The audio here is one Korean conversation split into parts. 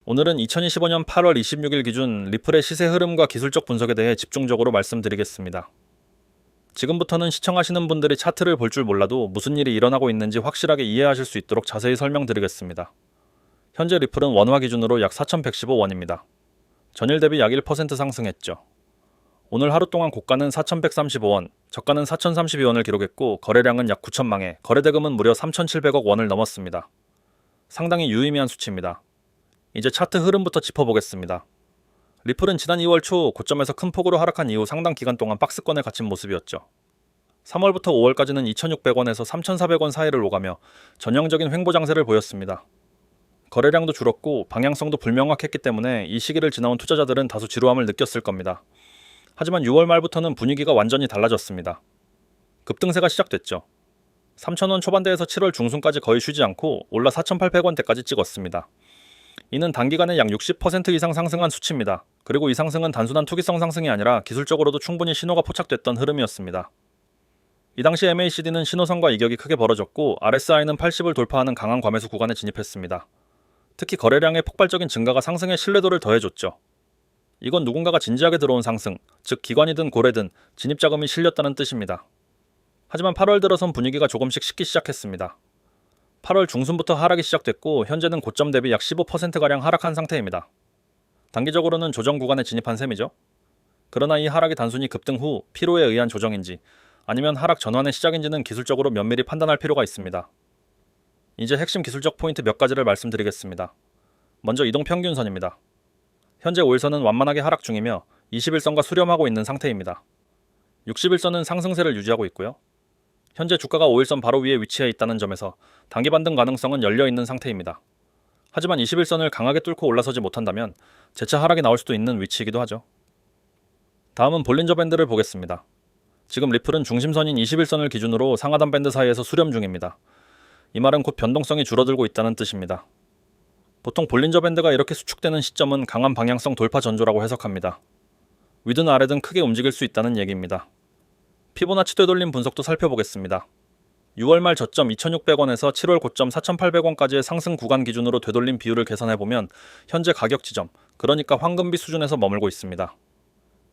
오늘은 2025년 8월 26일 기준 리플의 시세 흐름과 기술적 분석에 대해 집중적으로 말씀드리겠습니다. 지금부터는 시청하시는 분들이 차트를 볼 줄 몰라도 무슨 일이 일어나고 있는지 확실하게 이해하실 수 있도록 자세히 설명드리겠습니다. 현재 리플은 원화 기준으로 약 4,115원입니다. 전일 대비 약 1% 상승했죠. 오늘 하루 동안 고가는 4,135원, 저가는 4,032원을 기록했고 거래량은 약 9천만 회, 거래대금은 무려 3,700억 원을 넘었습니다. 상당히 유의미한 수치입니다. 이제 차트 흐름부터 짚어보겠습니다. 리플은 지난 2월 초 고점에서 큰 폭으로 하락한 이후 상당 기간 동안 박스권에 갇힌 모습이었죠. 3월부터 5월까지는 2,600원에서 3,400원 사이를 오가며 전형적인 횡보 장세를 보였습니다. 거래량도 줄었고 방향성도 불명확했기 때문에 이 시기를 지나온 투자자들은 다소 지루함을 느꼈을 겁니다. 하지만 6월 말부터는 분위기가 완전히 달라졌습니다. 급등세가 시작됐죠. 3,000원 초반대에서 7월 중순까지 거의 쉬지 않고 올라 4,800원대까지 찍었습니다. 이는 단기간에 약 60% 이상 상승한 수치입니다. 그리고 이 상승은 단순한 투기성 상승이 아니라 기술적으로도 충분히 신호가 포착됐던 흐름이었습니다. 이 당시 MACD는 신호선과 이격이 크게 벌어졌고 RSI는 80을 돌파하는 강한 과매수 구간에 진입했습니다. 특히 거래량의 폭발적인 증가가 상승의 신뢰도를 더해줬죠. 이건 누군가가 진지하게 들어온 상승, 즉 기관이든 고래든 진입자금이 실렸다는 뜻입니다. 하지만 8월 들어선 분위기가 조금씩 식기 시작했습니다. 8월 중순부터 하락이 시작됐고 현재는 고점 대비 약 15%가량 하락한 상태입니다. 단기적으로는 조정 구간에 진입한 셈이죠. 그러나 이 하락이 단순히 급등 후 피로에 의한 조정인지 아니면 하락 전환의 시작인지는 기술적으로 면밀히 판단할 필요가 있습니다. 이제 핵심 기술적 포인트 몇 가지를 말씀드리겠습니다. 먼저 이동평균선입니다. 현재 5일선은 완만하게 하락 중이며 21선과 수렴하고 있는 상태입니다. 60일선은 상승세를 유지하고 있고요. 현재 주가가 5일선 바로 위에 위치해 있다는 점에서 단기 반등 가능성은 열려있는 상태입니다. 하지만 21선을 강하게 뚫고 올라서지 못한다면 재차 하락이 나올 수도 있는 위치이기도 하죠. 다음은 볼린저 밴드를 보겠습니다. 지금 리플은 중심선인 21선을 기준으로 상하단 밴드 사이에서 수렴 중입니다. 이 말은 곧 변동성이 줄어들고 있다는 뜻입니다. 보통 볼린저 밴드가 이렇게 수축되는 시점은 강한 방향성 돌파 전조라고 해석합니다. 위든 아래든 크게 움직일 수 있다는 얘기입니다. 피보나치 되돌림 분석도 살펴보겠습니다. 6월 말 저점 2,600원에서 7월 고점 4,800원까지의 상승 구간 기준으로 되돌림 비율을 계산해보면 현재 가격 지점, 그러니까 황금비 수준에서 머물고 있습니다.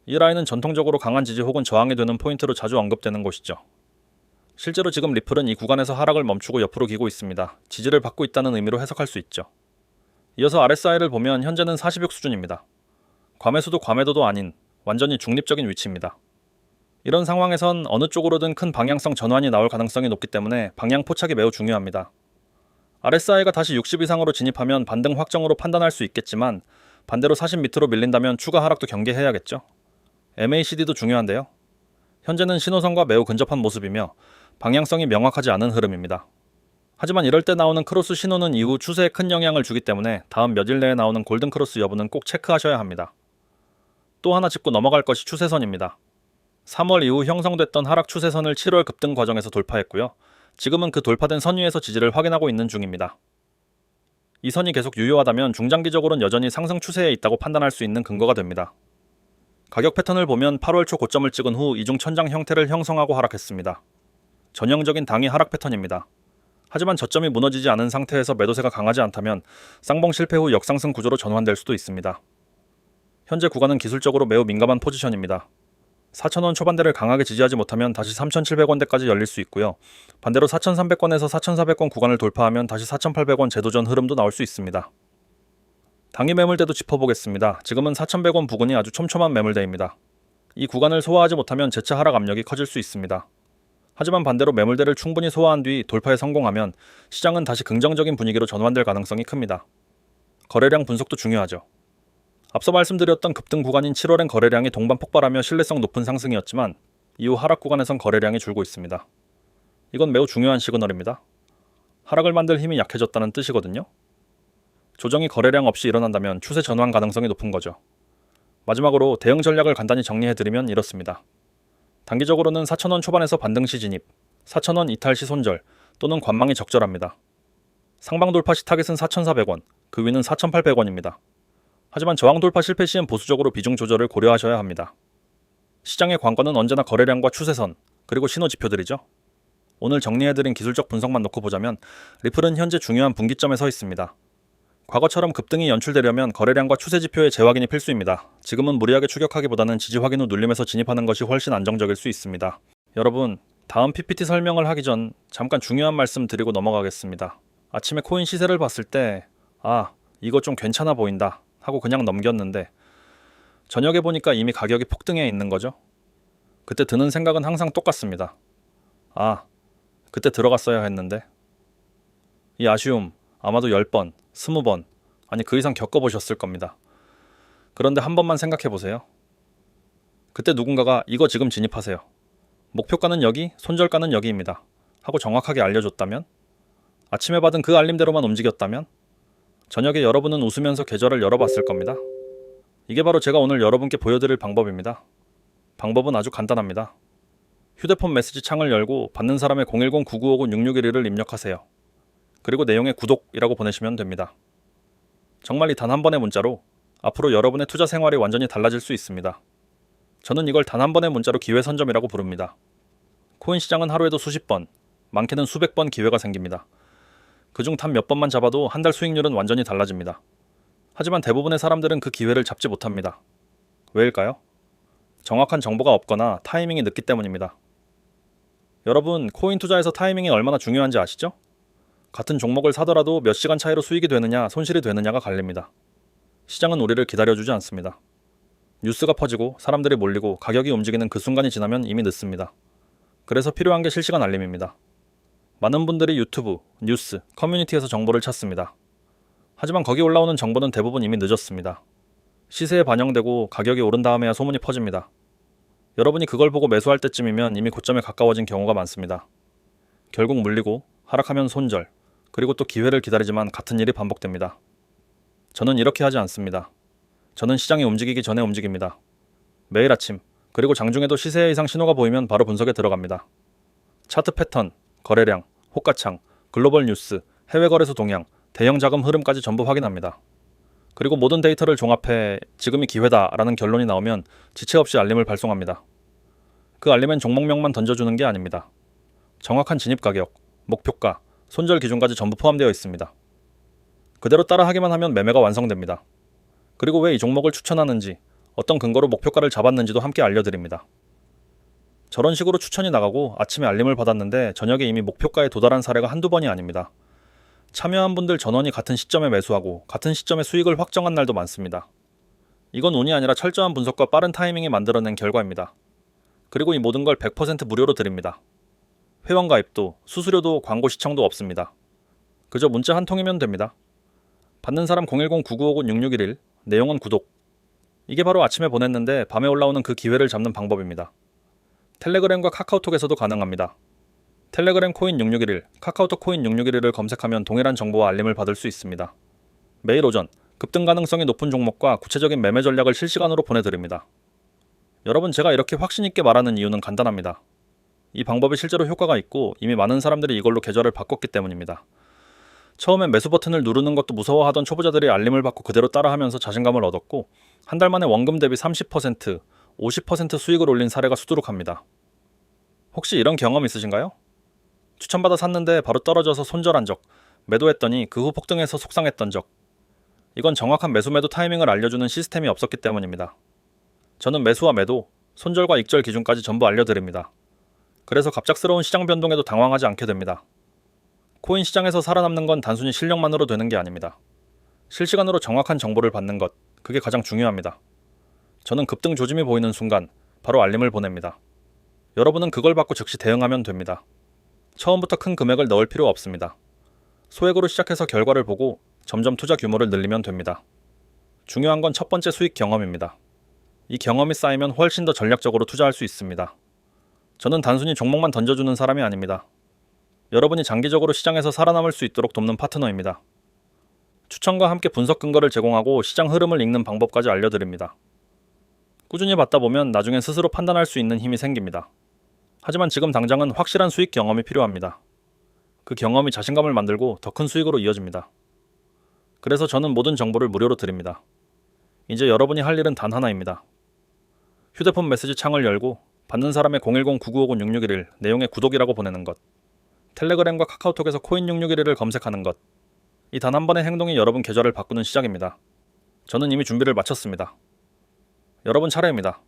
이 라인은 전통적으로 강한 지지 혹은 저항이 되는 포인트로 자주 언급되는 곳이죠. 실제로 지금 리플은 이 구간에서 하락을 멈추고 옆으로 기고 있습니다. 지지를 받고 있다는 의미로 해석할 수 있죠. 이어서 RSI를 보면 현재는 40육 수준입니다. 과매수도 과매도도 아닌 완전히 중립적인 위치입니다. 이런 상황에선 어느 쪽으로든 큰 방향성 전환이 나올 가능성이 높기 때문에 방향 포착이 매우 중요합니다. RSI가 다시 60 이상으로 진입하면 반등 확정으로 판단할 수 있겠지만 반대로 40 밑으로 밀린다면 추가 하락도 경계해야겠죠. MACD도 중요한데요. 현재는 신호선과 매우 근접한 모습이며 방향성이 명확하지 않은 흐름입니다. 하지만 이럴 때 나오는 크로스 신호는 이후 추세에 큰 영향을 주기 때문에 다음 몇 일 내에 나오는 골든 크로스 여부는 꼭 체크하셔야 합니다. 또 하나 짚고 넘어갈 것이 추세선입니다. 3월 이후 형성됐던 하락 추세선을 7월 급등 과정에서 돌파했고요. 지금은 그 돌파된 선 위에서 지지를 확인하고 있는 중입니다. 이 선이 계속 유효하다면 중장기적으로는 여전히 상승 추세에 있다고 판단할 수 있는 근거가 됩니다. 가격 패턴을 보면 8월 초 고점을 찍은 후 이중 천장 형태를 형성하고 하락했습니다. 전형적인 당위 하락 패턴입니다. 하지만 저점이 무너지지 않은 상태에서 매도세가 강하지 않다면 쌍봉 실패 후 역상승 구조로 전환될 수도 있습니다. 현재 구간은 기술적으로 매우 민감한 포지션입니다. 4,000원 초반대를 강하게 지지하지 못하면 다시 3,700원대까지 열릴 수 있고요. 반대로 4,300원에서 4,400원 구간을 돌파하면 다시 4,800원 재도전 흐름도 나올 수 있습니다. 당일 매물대도 짚어보겠습니다. 지금은 4,100원 부근이 아주 촘촘한 매물대입니다. 이 구간을 소화하지 못하면 재차 하락 압력이 커질 수 있습니다. 하지만 반대로 매물대를 충분히 소화한 뒤 돌파에 성공하면 시장은 다시 긍정적인 분위기로 전환될 가능성이 큽니다. 거래량 분석도 중요하죠. 앞서 말씀드렸던 급등 구간인 7월엔 거래량이 동반 폭발하며 신뢰성 높은 상승이었지만 이후 하락 구간에선 거래량이 줄고 있습니다. 이건 매우 중요한 시그널입니다. 하락을 만들 힘이 약해졌다는 뜻이거든요. 조정이 거래량 없이 일어난다면 추세 전환 가능성이 높은 거죠. 마지막으로 대응 전략을 간단히 정리해드리면 이렇습니다. 단기적으로는 4,000원 초반에서 반등 시 진입, 4,000원 이탈 시 손절 또는 관망이 적절합니다. 상방 돌파 시 타겟은 4,400원, 그 위는 4,800원입니다. 하지만 저항 돌파 실패 시엔 보수적으로 비중 조절을 고려하셔야 합니다. 시장의 관건은 언제나 거래량과 추세선, 그리고 신호 지표들이죠. 오늘 정리해드린 기술적 분석만 놓고 보자면 리플은 현재 중요한 분기점에 서 있습니다. 과거처럼 급등이 연출되려면 거래량과 추세 지표의 재확인이 필수입니다. 지금은 무리하게 추격하기보다는 지지 확인 후 눌림에서 진입하는 것이 훨씬 안정적일 수 있습니다. 여러분, 다음 PPT 설명을 하기 전 잠깐 중요한 말씀 드리고 넘어가겠습니다. 아침에 코인 시세를 봤을 때 이거 좀 괜찮아 보인다 하고 그냥 넘겼는데 저녁에 보니까 이미 가격이 폭등해 있는 거죠. 그때 드는 생각은 항상 똑같습니다. 그때 들어갔어야 했는데. 이 아쉬움 아마도 10번, 20번, 아니 그 이상 겪어보셨을 겁니다. 그런데 한 번만 생각해보세요. 그때 누군가가 이거 지금 진입하세요. 목표가는 여기, 손절가는 여기입니다. 하고 정확하게 알려줬다면? 아침에 받은 그 알림대로만 움직였다면? 저녁에 여러분은 웃으면서 계좌를 열어봤을 겁니다. 이게 바로 제가 오늘 여러분께 보여드릴 방법입니다. 방법은 아주 간단합니다. 휴대폰 메시지 창을 열고 받는 사람의 010-9959-6611을 입력하세요. 그리고 내용에 구독이라고 보내시면 됩니다. 정말 이 단 한 번의 문자로 앞으로 여러분의 투자 생활이 완전히 달라질 수 있습니다. 저는 이걸 단 한 번의 문자로 기회 선점이라고 부릅니다. 코인 시장은 하루에도 수십 번, 많게는 수백 번 기회가 생깁니다. 그중 단 몇 번만 잡아도 한 달 수익률은 완전히 달라집니다. 하지만 대부분의 사람들은 그 기회를 잡지 못합니다. 왜일까요? 정확한 정보가 없거나 타이밍이 늦기 때문입니다. 여러분, 코인 투자에서 타이밍이 얼마나 중요한지 아시죠? 같은 종목을 사더라도 몇 시간 차이로 수익이 되느냐, 손실이 되느냐가 갈립니다. 시장은 우리를 기다려주지 않습니다. 뉴스가 퍼지고 사람들이 몰리고 가격이 움직이는 그 순간이 지나면 이미 늦습니다. 그래서 필요한 게 실시간 알림입니다. 많은 분들이 유튜브, 뉴스, 커뮤니티에서 정보를 찾습니다. 하지만 거기 올라오는 정보는 대부분 이미 늦었습니다. 시세에 반영되고 가격이 오른 다음에야 소문이 퍼집니다. 여러분이 그걸 보고 매수할 때쯤이면 이미 고점에 가까워진 경우가 많습니다. 결국 물리고 하락하면 손절, 그리고 또 기회를 기다리지만 같은 일이 반복됩니다. 저는 이렇게 하지 않습니다. 저는 시장이 움직이기 전에 움직입니다. 매일 아침, 그리고 장중에도 시세 이상 신호가 보이면 바로 분석에 들어갑니다. 차트 패턴, 거래량, 호가창, 글로벌 뉴스, 해외 거래소 동향, 대형 자금 흐름까지 전부 확인합니다. 그리고 모든 데이터를 종합해 지금이 기회다라는 결론이 나오면 지체 없이 알림을 발송합니다. 그 알림엔 종목명만 던져주는 게 아닙니다. 정확한 진입 가격, 목표가, 손절 기준까지 전부 포함되어 있습니다. 그대로 따라하기만 하면 매매가 완성됩니다. 그리고 왜 이 종목을 추천하는지, 어떤 근거로 목표가를 잡았는지도 함께 알려드립니다. 저런 식으로 추천이 나가고 아침에 알림을 받았는데 저녁에 이미 목표가에 도달한 사례가 한두 번이 아닙니다. 참여한 분들 전원이 같은 시점에 매수하고 같은 시점에 수익을 확정한 날도 많습니다. 이건 운이 아니라 철저한 분석과 빠른 타이밍이 만들어낸 결과입니다. 그리고 이 모든 걸 100% 무료로 드립니다. 회원 가입도, 수수료도, 광고 시청도 없습니다. 그저 문자 한 통이면 됩니다. 받는 사람 010-9959-6611, 내용은 구독. 이게 바로 아침에 보냈는데 밤에 올라오는 그 기회를 잡는 방법입니다. 텔레그램과 카카오톡에서도 가능합니다. 텔레그램 코인 6611, 카카오톡 코인 6611을 검색하면 동일한 정보와 알림을 받을 수 있습니다. 매일 오전, 급등 가능성이 높은 종목과 구체적인 매매 전략을 실시간으로 보내드립니다. 여러분, 제가 이렇게 확신 있게 말하는 이유는 간단합니다. 이 방법이 실제로 효과가 있고 이미 많은 사람들이 이걸로 계좌를 바꿨기 때문입니다. 처음엔 매수 버튼을 누르는 것도 무서워하던 초보자들이 알림을 받고 그대로 따라하면서 자신감을 얻었고 한 달 만에 원금 대비 30%, 50% 수익을 올린 사례가 수두룩합니다. 혹시 이런 경험 있으신가요? 추천받아 샀는데 바로 떨어져서 손절한 적, 매도했더니 그 후 폭등해서 속상했던 적. 이건 정확한 매도 타이밍을 알려주는 시스템이 없었기 때문입니다. 저는 매수와 매도, 손절과 익절 기준까지 전부 알려드립니다. 그래서 갑작스러운 시장 변동에도 당황하지 않게 됩니다. 코인 시장에서 살아남는 건 단순히 실력만으로 되는 게 아닙니다. 실시간으로 정확한 정보를 받는 것, 그게 가장 중요합니다. 저는 급등 조짐이 보이는 순간 바로 알림을 보냅니다. 여러분은 그걸 받고 즉시 대응하면 됩니다. 처음부터 큰 금액을 넣을 필요 없습니다. 소액으로 시작해서 결과를 보고 점점 투자 규모를 늘리면 됩니다. 중요한 건 첫 번째 수익 경험입니다. 이 경험이 쌓이면 훨씬 더 전략적으로 투자할 수 있습니다. 저는 단순히 종목만 던져주는 사람이 아닙니다. 여러분이 장기적으로 시장에서 살아남을 수 있도록 돕는 파트너입니다. 추천과 함께 분석 근거를 제공하고 시장 흐름을 읽는 방법까지 알려드립니다. 꾸준히 받다 보면 나중엔 스스로 판단할 수 있는 힘이 생깁니다. 하지만 지금 당장은 확실한 수익 경험이 필요합니다. 그 경험이 자신감을 만들고 더 큰 수익으로 이어집니다. 그래서 저는 모든 정보를 무료로 드립니다. 이제 여러분이 할 일은 단 하나입니다. 휴대폰 메시지 창을 열고 받는 사람의 010-9959-6611, 내용에 구독이라고 보내는 것. 텔레그램과 카카오톡에서 코인 6611을 검색하는 것. 이 단 한 번의 행동이 여러분 계좌를 바꾸는 시작입니다. 저는 이미 준비를 마쳤습니다. 여러분 차례입니다.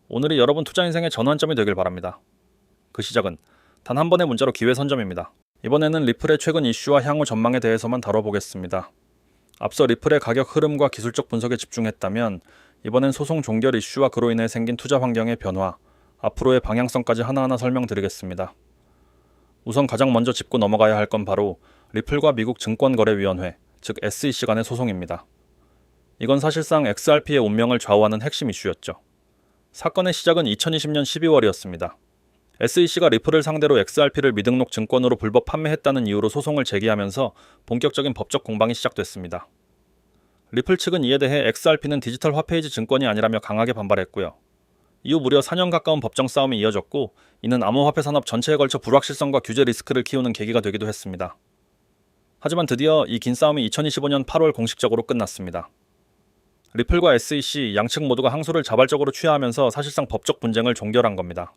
오늘이 여러분 투자 인생의 전환점이 되길 바랍니다. 그 시작은 단 한 번의 문자로 기회 선점입니다. 이번에는 리플의 최근 이슈와 향후 전망에 대해서만 다뤄보겠습니다. 앞서 리플의 가격 흐름과 기술적 분석에 집중했다면 이번엔 소송 종결 이슈와 그로 인해 생긴 투자 환경의 변화, 앞으로의 방향성까지 하나하나 설명드리겠습니다. 우선 가장 먼저 짚고 넘어가야 할 건 바로 리플과 미국 증권거래위원회, 즉 SEC 간의 소송입니다. 이건 사실상 XRP의 운명을 좌우하는 핵심 이슈였죠. 사건의 시작은 2020년 12월이었습니다. SEC가 리플을 상대로 XRP를 미등록 증권으로 불법 판매했다는 이유로 소송을 제기하면서 본격적인 법적 공방이 시작됐습니다. 리플 측은 이에 대해 XRP는 디지털 화폐이지 증권이 아니라며 강하게 반발했고요. 이후 무려 4년 가까운 법정 싸움이 이어졌고 이는 암호화폐 산업 전체에 걸쳐 불확실성과 규제 리스크를 키우는 계기가 되기도 했습니다. 하지만 드디어 이 긴 싸움이 2025년 8월 공식적으로 끝났습니다. 리플과 SEC 양측 모두가 항소를 자발적으로 취하하면서 사실상 법적 분쟁을 종결한 겁니다.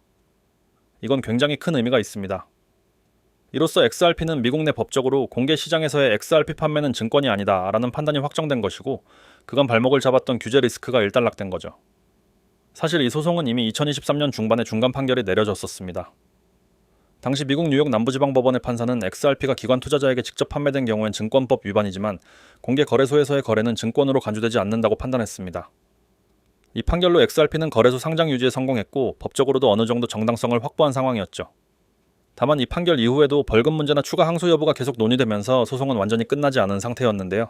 이건 굉장히 큰 의미가 있습니다. 이로써 XRP는 미국 내 법적으로 공개 시장에서의 XRP 판매는 증권이 아니다 라는 판단이 확정된 것이고 그간 발목을 잡았던 규제 리스크가 일단락된 거죠. 사실 이 소송은 이미 2023년 중반에 중간 판결이 내려졌었습니다. 당시 미국 뉴욕 남부지방법원의 판사는 XRP가 기관 투자자에게 직접 판매된 경우엔 증권법 위반이지만 공개 거래소에서의 거래는 증권으로 간주되지 않는다고 판단했습니다. 이 판결로 XRP는 거래소 상장 유지에 성공했고 법적으로도 어느 정도 정당성을 확보한 상황이었죠. 다만 이 판결 이후에도 벌금 문제나 추가 항소 여부가 계속 논의되면서 소송은 완전히 끝나지 않은 상태였는데요.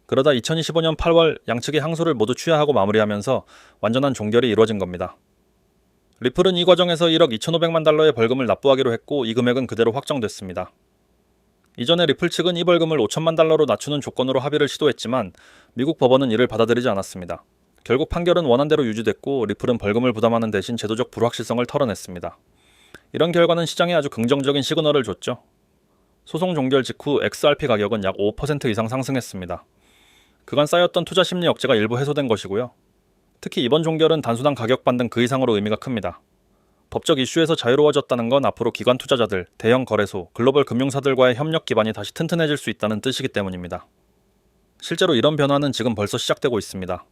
그러다 2025년 8월 양측이 항소를 모두 취하하고 마무리하면서 완전한 종결이 이루어진 겁니다. 리플은 이 과정에서 1억 2,500만 달러의 벌금을 납부하기로 했고 이 금액은 그대로 확정됐습니다. 이전에 리플 측은 이 벌금을 5천만 달러로 낮추는 조건으로 합의를 시도했지만 미국 법원은 이를 받아들이지 않았습니다. 결국 판결은 원안대로 유지됐고 리플은 벌금을 부담하는 대신 제도적 불확실성을 털어냈습니다. 이런 결과는 시장에 아주 긍정적인 시그널을 줬죠. 소송 종결 직후 XRP 가격은 약 5% 이상 상승했습니다. 그간 쌓였던 투자 심리 억제가 일부 해소된 것이고요. 특히 이번 종결은 단순한 가격 반등 그 이상으로 의미가 큽니다. 법적 이슈에서 자유로워졌다는 건 앞으로 기관 투자자들, 대형 거래소, 글로벌 금융사들과의 협력 기반이 다시 튼튼해질 수 있다는 뜻이기 때문입니다. 실제로 이런 변화는 지금 벌써 시작되고 있습니다.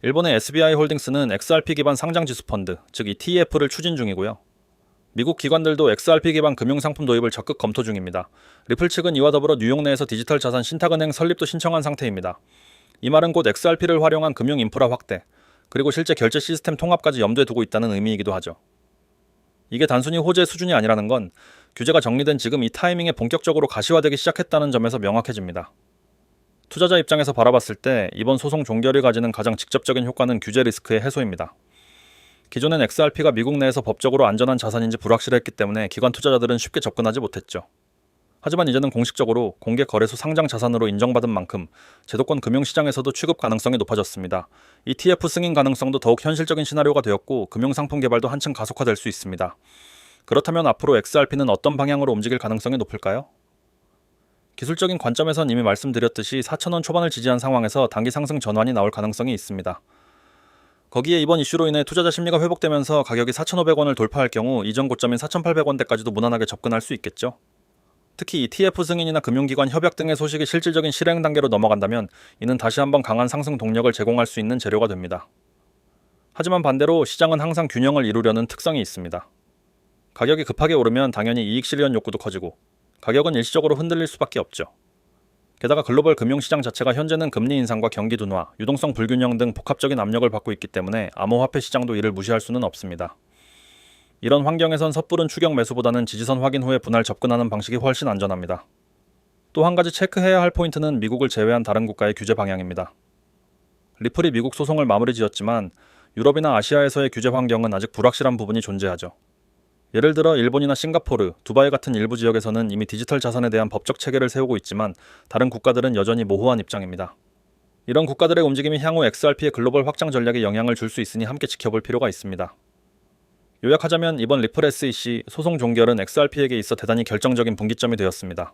일본의 SBI 홀딩스는 XRP 기반 상장지수 펀드, 즉 ETF를 추진 중이고요. 미국 기관들도 XRP 기반 금융상품 도입을 적극 검토 중입니다. 리플 측은 이와 더불어 뉴욕 내에서 디지털 자산 신탁은행 설립도 신청한 상태입니다. 이 말은 곧 XRP를 활용한 금융 인프라 확대, 그리고 실제 결제 시스템 통합까지 염두에 두고 있다는 의미이기도 하죠. 이게 단순히 호재 수준이 아니라는 건 규제가 정리된 지금 이 타이밍에 본격적으로 가시화되기 시작했다는 점에서 명확해집니다. 투자자 입장에서 바라봤을 때 이번 소송 종결이 가지는 가장 직접적인 효과는 규제 리스크의 해소입니다. 기존엔 XRP가 미국 내에서 법적으로 안전한 자산인지 불확실했기 때문에 기관 투자자들은 쉽게 접근하지 못했죠. 하지만 이제는 공식적으로 공개 거래소 상장 자산으로 인정받은 만큼 제도권 금융시장에서도 취급 가능성이 높아졌습니다. ETF 승인 가능성도 더욱 현실적인 시나리오가 되었고 금융상품 개발도 한층 가속화될 수 있습니다. 그렇다면 앞으로 XRP는 어떤 방향으로 움직일 가능성이 높을까요? 기술적인 관점에선 이미 말씀드렸듯이 4,000원 초반을 지지한 상황에서 단기 상승 전환이 나올 가능성이 있습니다. 거기에 이번 이슈로 인해 투자자 심리가 회복되면서 가격이 4,500원을 돌파할 경우 이전 고점인 4,800원대까지도 무난하게 접근할 수 있겠죠. 특히 ETF 승인이나 금융기관 협약 등의 소식이 실질적인 실행 단계로 넘어간다면 이는 다시 한번 강한 상승 동력을 제공할 수 있는 재료가 됩니다. 하지만 반대로 시장은 항상 균형을 이루려는 특성이 있습니다. 가격이 급하게 오르면 당연히 이익 실현 욕구도 커지고 가격은 일시적으로 흔들릴 수밖에 없죠. 게다가 글로벌 금융시장 자체가 현재는 금리 인상과 경기 둔화, 유동성 불균형 등 복합적인 압력을 받고 있기 때문에 암호화폐 시장도 이를 무시할 수는 없습니다. 이런 환경에선 섣부른 추격 매수보다는 지지선 확인 후에 분할 접근하는 방식이 훨씬 안전합니다. 또 한 가지 체크해야 할 포인트는 미국을 제외한 다른 국가의 규제 방향입니다. 리플이 미국 소송을 마무리 지었지만 유럽이나 아시아에서의 규제 환경은 아직 불확실한 부분이 존재하죠. 예를 들어 일본이나 싱가포르, 두바이 같은 일부 지역에서는 이미 디지털 자산에 대한 법적 체계를 세우고 있지만 다른 국가들은 여전히 모호한 입장입니다. 이런 국가들의 움직임이 향후 XRP의 글로벌 확장 전략에 영향을 줄 수 있으니 함께 지켜볼 필요가 있습니다. 요약하자면 이번 리플 SEC 소송 종결은 XRP에게 있어 대단히 결정적인 분기점이 되었습니다.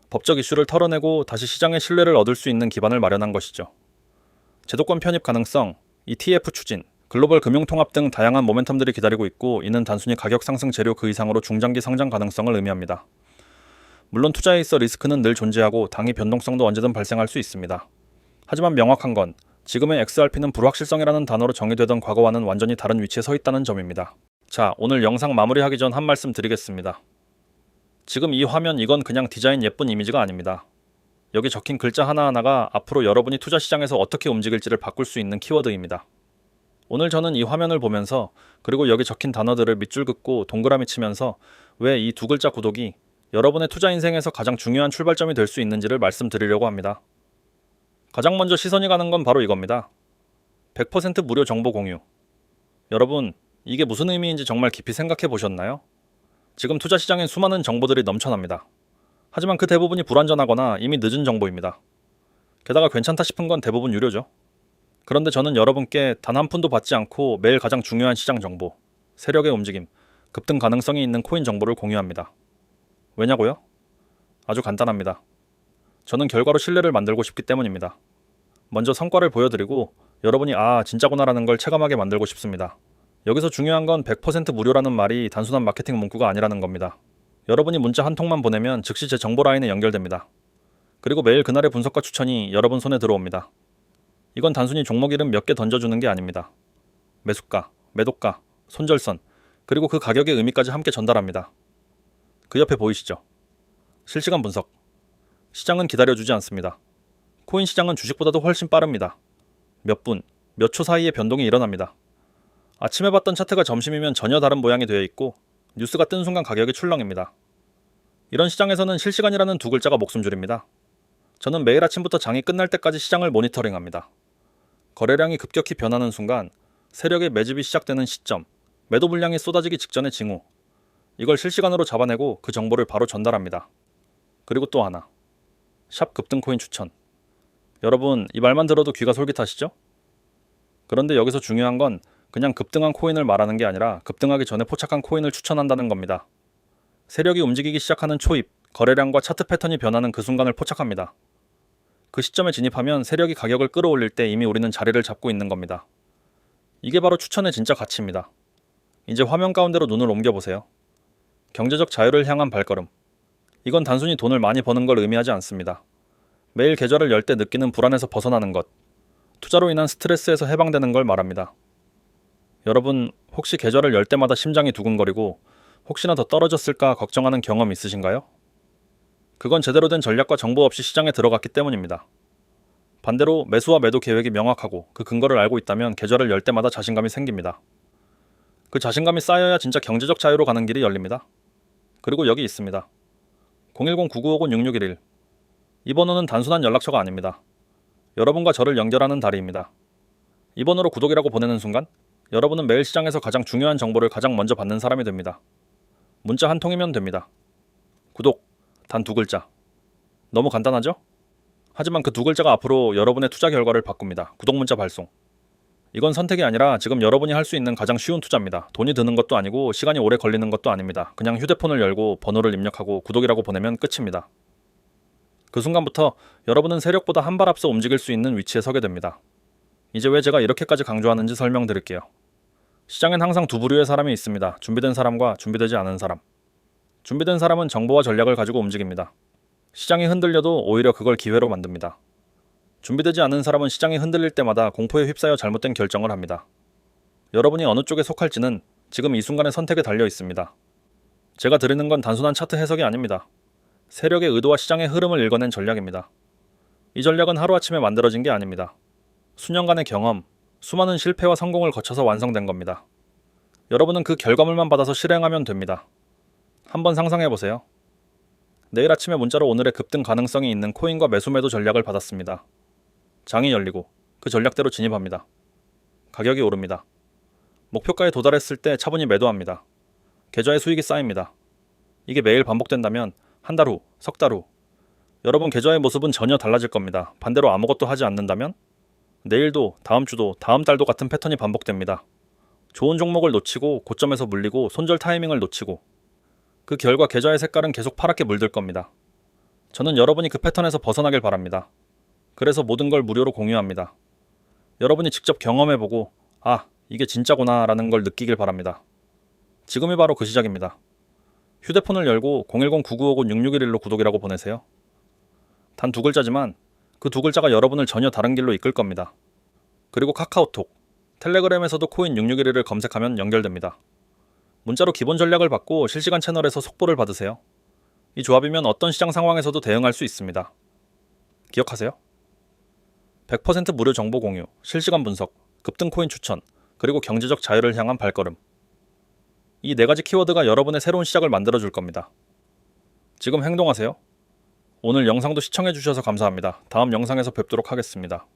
법적 이슈를 털어내고 다시 시장의 신뢰를 얻을 수 있는 기반을 마련한 것이죠. 제도권 편입 가능성, ETF 추진, 글로벌 금융통합 등 다양한 모멘텀들이 기다리고 있고 이는 단순히 가격 상승 재료 그 이상으로 중장기 성장 가능성을 의미합니다. 물론 투자에 있어 리스크는 늘 존재하고 당위 변동성도 언제든 발생할 수 있습니다. 하지만 명확한 건 지금의 XRP는 불확실성이라는 단어로 정의되던 과거와는 완전히 다른 위치에 서 있다는 점입니다. 자, 오늘 영상 마무리하기 전 한 말씀 드리겠습니다. 지금 이 화면 이건 그냥 디자인 예쁜 이미지가 아닙니다. 여기 적힌 글자 하나하나가 앞으로 여러분이 투자 시장에서 어떻게 움직일지를 바꿀 수 있는 키워드입니다. 오늘 저는 이 화면을 보면서 그리고 여기 적힌 단어들을 밑줄 긋고 동그라미 치면서 왜 이 두 글자 구독이 여러분의 투자 인생에서 가장 중요한 출발점이 될 수 있는지를 말씀드리려고 합니다. 가장 먼저 시선이 가는 건 바로 이겁니다. 100% 무료 정보 공유. 여러분, 이게 무슨 의미인지 정말 깊이 생각해 보셨나요? 지금 투자 시장엔 수많은 정보들이 넘쳐납니다. 하지만 그 대부분이 불완전하거나 이미 늦은 정보입니다. 게다가 괜찮다 싶은 건 대부분 유료죠. 그런데 저는 여러분께 단 한 푼도 받지 않고 매일 가장 중요한 시장 정보, 세력의 움직임, 급등 가능성이 있는 코인 정보를 공유합니다. 왜냐고요? 아주 간단합니다. 저는 결과로 신뢰를 만들고 싶기 때문입니다. 먼저 성과를 보여드리고 여러분이 아, 진짜구나라는 걸 체감하게 만들고 싶습니다. 여기서 중요한 건 100% 무료라는 말이 단순한 마케팅 문구가 아니라는 겁니다. 여러분이 문자 한 통만 보내면 즉시 제 정보 라인에 연결됩니다. 그리고 매일 그날의 분석과 추천이 여러분 손에 들어옵니다. 이건 단순히 종목 이름 몇 개 던져주는 게 아닙니다. 매수가, 매도가, 손절선, 그리고 그 가격의 의미까지 함께 전달합니다. 그 옆에 보이시죠? 실시간 분석. 시장은 기다려주지 않습니다. 코인 시장은 주식보다도 훨씬 빠릅니다. 몇 분, 몇 초 사이에 변동이 일어납니다. 아침에 봤던 차트가 점심이면 전혀 다른 모양이 되어 있고 뉴스가 뜬 순간 가격이 출렁입니다. 이런 시장에서는 실시간이라는 두 글자가 목숨줄입니다. 저는 매일 아침부터 장이 끝날 때까지 시장을 모니터링합니다. 거래량이 급격히 변하는 순간, 세력의 매집이 시작되는 시점, 매도 물량이 쏟아지기 직전의 징후, 이걸 실시간으로 잡아내고 그 정보를 바로 전달합니다. 그리고 또 하나, 샵 급등코인 추천. 여러분, 이 말만 들어도 귀가 솔깃하시죠? 그런데 여기서 중요한 건 그냥 급등한 코인을 말하는 게 아니라 급등하기 전에 포착한 코인을 추천한다는 겁니다. 세력이 움직이기 시작하는 초입, 거래량과 차트 패턴이 변하는 그 순간을 포착합니다. 그 시점에 진입하면 세력이 가격을 끌어올릴 때 이미 우리는 자리를 잡고 있는 겁니다. 이게 바로 추천의 진짜 가치입니다. 이제 화면 가운데로 눈을 옮겨보세요. 경제적 자유를 향한 발걸음. 이건 단순히 돈을 많이 버는 걸 의미하지 않습니다. 매일 계좌를 열 때 느끼는 불안에서 벗어나는 것, 투자로 인한 스트레스에서 해방되는 걸 말합니다. 여러분, 혹시 계좌를 열 때마다 심장이 두근거리고 혹시나 더 떨어졌을까 걱정하는 경험 있으신가요? 그건 제대로 된 전략과 정보 없이 시장에 들어갔기 때문입니다. 반대로 매수와 매도 계획이 명확하고 그 근거를 알고 있다면 계좌를 열 때마다 자신감이 생깁니다. 그 자신감이 쌓여야 진짜 경제적 자유로 가는 길이 열립니다. 그리고 여기 있습니다. 010-9950-6611. 이 번호는 단순한 연락처가 아닙니다. 여러분과 저를 연결하는 다리입니다. 이 번호로 구독이라고 보내는 순간 여러분은 매일 시장에서 가장 중요한 정보를 가장 먼저 받는 사람이 됩니다. 문자 한 통이면 됩니다. 구독, 단 두 글자. 너무 간단하죠? 하지만 그 두 글자가 앞으로 여러분의 투자 결과를 바꿉니다. 구독 문자 발송. 이건 선택이 아니라 지금 여러분이 할 수 있는 가장 쉬운 투자입니다. 돈이 드는 것도 아니고 시간이 오래 걸리는 것도 아닙니다. 그냥 휴대폰을 열고 번호를 입력하고 구독이라고 보내면 끝입니다. 그 순간부터 여러분은 세력보다 한 발 앞서 움직일 수 있는 위치에 서게 됩니다. 이제 왜 제가 이렇게까지 강조하는지 설명드릴게요. 시장엔 항상 두 부류의 사람이 있습니다. 준비된 사람과 준비되지 않은 사람. 준비된 사람은 정보와 전략을 가지고 움직입니다. 시장이 흔들려도 오히려 그걸 기회로 만듭니다. 준비되지 않은 사람은 시장이 흔들릴 때마다 공포에 휩싸여 잘못된 결정을 합니다. 여러분이 어느 쪽에 속할지는 지금 이 순간의 선택에 달려 있습니다. 제가 드리는 건 단순한 차트 해석이 아닙니다. 세력의 의도와 시장의 흐름을 읽어낸 전략입니다. 이 전략은 하루아침에 만들어진 게 아닙니다. 수년간의 경험, 수많은 실패와 성공을 거쳐서 완성된 겁니다. 여러분은 그 결과물만 받아서 실행하면 됩니다. 한번 상상해보세요. 내일 아침에 문자로 오늘의 급등 가능성이 있는 코인과 매수 매도 전략을 받았습니다. 장이 열리고 그 전략대로 진입합니다. 가격이 오릅니다. 목표가에 도달했을 때 차분히 매도합니다. 계좌에 수익이 쌓입니다. 이게 매일 반복된다면 한 달 후, 석 달 후, 여러분 계좌의 모습은 전혀 달라질 겁니다. 반대로 아무것도 하지 않는다면 내일도, 다음 주도, 다음 달도 같은 패턴이 반복됩니다. 좋은 종목을 놓치고 고점에서 물리고 손절 타이밍을 놓치고 그 결과 계좌의 색깔은 계속 파랗게 물들 겁니다. 저는 여러분이 그 패턴에서 벗어나길 바랍니다. 그래서 모든 걸 무료로 공유합니다. 여러분이 직접 경험해보고 아, 이게 진짜구나 라는 걸 느끼길 바랍니다. 지금이 바로 그 시작입니다. 휴대폰을 열고 010-9959-6611로 구독이라고 보내세요. 단 2글자지만 그 2글자가 여러분을 전혀 다른 길로 이끌 겁니다. 그리고 카카오톡, 텔레그램에서도 코인 6611을 검색하면 연결됩니다. 문자로 기본 전략을 받고 실시간 채널에서 속보를 받으세요. 이 조합이면 어떤 시장 상황에서도 대응할 수 있습니다. 기억하세요? 100% 무료 정보 공유, 실시간 분석, 급등 코인 추천, 그리고 경제적 자유를 향한 발걸음. 이 4가지 키워드가 여러분의 새로운 시작을 만들어줄 겁니다. 지금 행동하세요. 오늘 영상도 시청해주셔서 감사합니다. 다음 영상에서 뵙도록 하겠습니다.